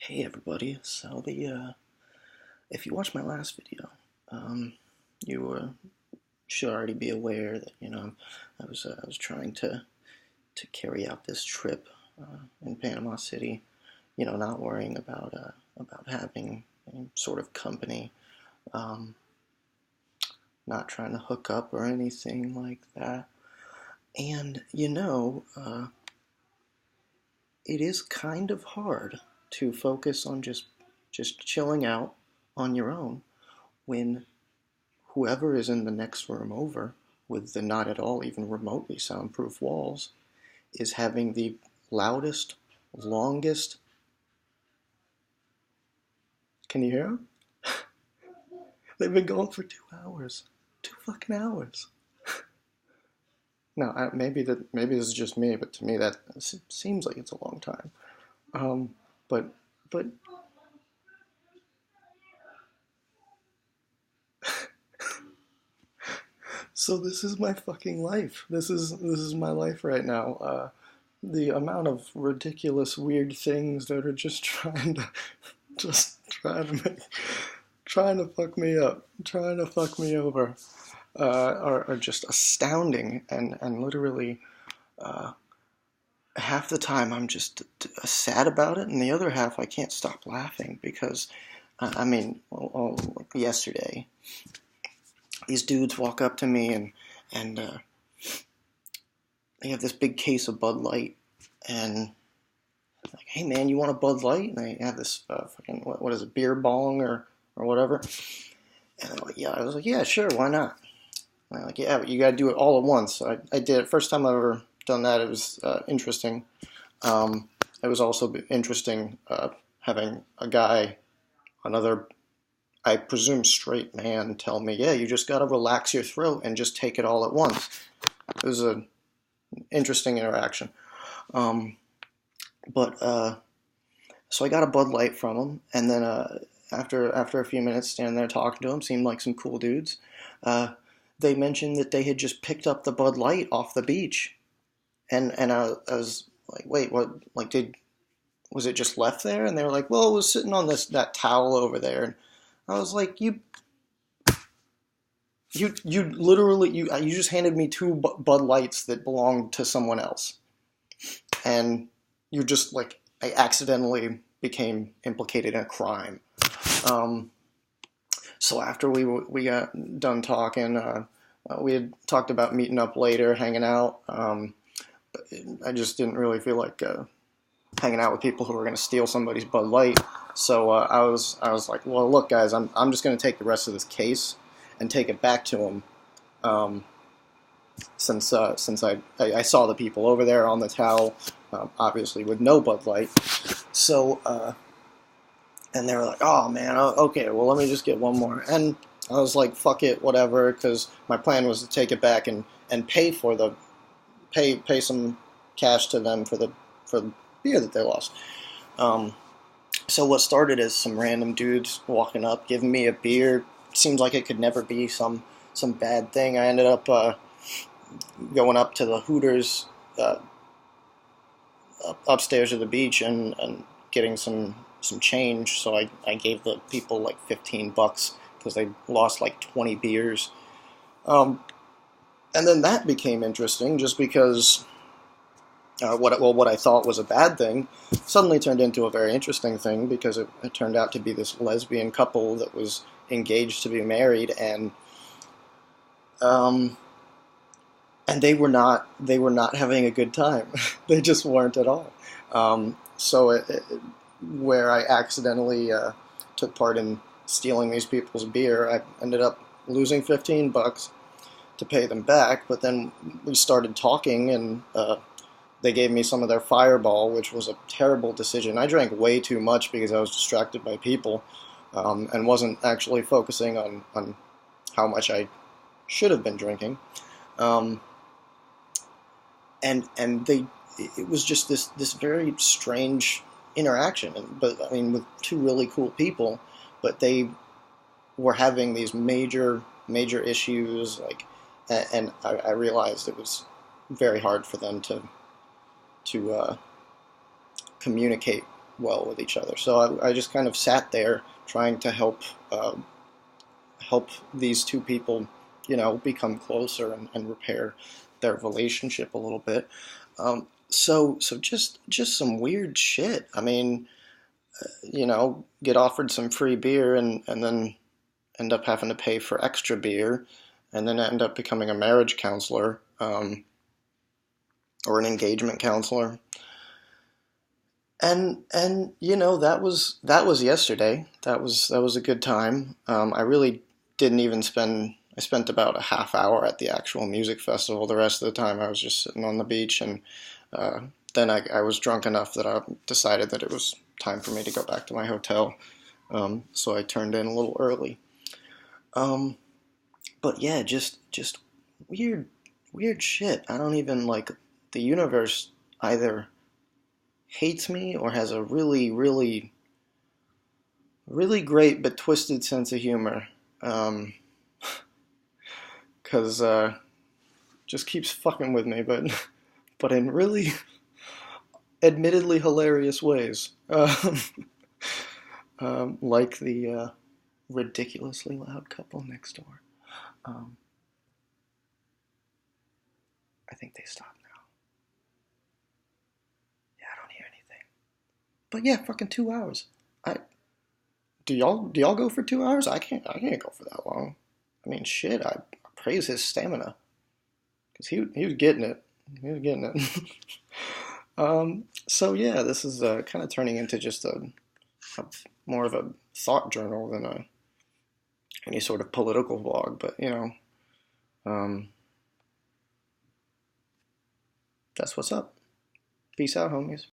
Hey everybody, so if you watched my last video, you should already be aware that, I was trying to carry out this trip in Panama City, not worrying about having any sort of company, um, not trying to hook up or anything like that. And, it is kind of hard to focus on just chilling out on your own when whoever is in the next room over with the not at all even remotely soundproof walls is having the loudest, longest. Can you hear them? They've been going for 2 hours. 2 fucking hours. No, maybe this is just me, but to me that seems like it's a long time. But but so this is my fucking life. This is my life right now. The amount of ridiculous, weird things that are just trying to fuck me up, trying to fuck me over, are just astounding, and literally half the time I'm just sad about it, and the other half I can't stop laughing because, yesterday these dudes walk up to me and they have this big case of Bud Light, and like, hey man, you want a Bud Light? And they have this fucking what is it, beer bong or whatever. And they're like, yeah. I was like, yeah, sure, why not? And they're like, yeah, but you got to do it all at once. So I did it. First time I've ever done that. It was interesting. It was also interesting having a guy, another, I presume, straight man, tell me, yeah, you just got to relax your throat and just take it all at once. It was an interesting interaction. So I got a Bud Light from him, and then after a few minutes standing there talking to him, seemed like some cool dudes. They mentioned that they had just picked up the Bud Light off the beach, and I was like, wait, what? Like, was it just left there? And they were like, well, it was sitting on that towel over there. And I was like, you literally you just handed me two Bud Lights that belonged to someone else, and you're just like, I accidentally became implicated in a crime. So after we got done talking, we had talked about meeting up later, hanging out. But I just didn't really feel like hanging out with people who were going to steal somebody's Bud Light. So I was like, well, look, guys, I'm just going to take the rest of this case and take it back to him. Since I saw the people over there on the towel, obviously with no Bud Light. So, and they were like, oh man, okay, well let me just get one more. And I was like, fuck it, whatever, because my plan was to take it back and pay for pay some cash to them for the beer that they lost. So what started as some random dudes walking up, giving me a beer, seems like it could never be some bad thing. I ended up going up to the Hooters upstairs of the beach and getting some change. So I gave the people like $15 because they lost like 20 beers. And then that became interesting just because what I thought was a bad thing suddenly turned into a very interesting thing because it turned out to be this lesbian couple that was engaged to be married, and they were not having a good time. They just weren't at all. So where I accidentally took part in stealing these people's beer, I ended up losing $15 to pay them back. But then we started talking, and they gave me some of their Fireball, which was a terrible decision. I drank way too much because I was distracted by people, and wasn't actually focusing on how much I should have been drinking. And it was just this very strange interaction. But I mean, with two really cool people, but they were having these major issues, like, and I realized it was very hard for them to communicate well with each other. So I just kind of sat there trying to help these two people, become closer and repair their relationship a little bit. So just some weird shit. I mean, get offered some free beer and then end up having to pay for extra beer, and then end up becoming a marriage counselor, or an engagement counselor. And that was yesterday. That was a good time. I really didn't even spend. I spent about a half hour at the actual music festival. The rest of the time, I was just sitting on the beach, and uh, then I was drunk enough that I decided that it was time for me to go back to my hotel. So I turned in a little early. Um, but yeah, just weird weird shit. I don't even like the universe either hates me or has a really really great but twisted sense of humor. Um, cause just keeps fucking with me, but but in really admittedly hilarious ways. Like the ridiculously loud couple next door. Um, I think they stopped now. Yeah, I don't hear anything. But yeah, fucking 2 hours. I do y'all go for 2 hours? I can't go for that long. I mean, shit. I praise his stamina because he was getting it. He was getting it. So yeah, this is kind of turning into just a more of a thought journal than any sort of political vlog. But um, that's what's up. Peace out, homies.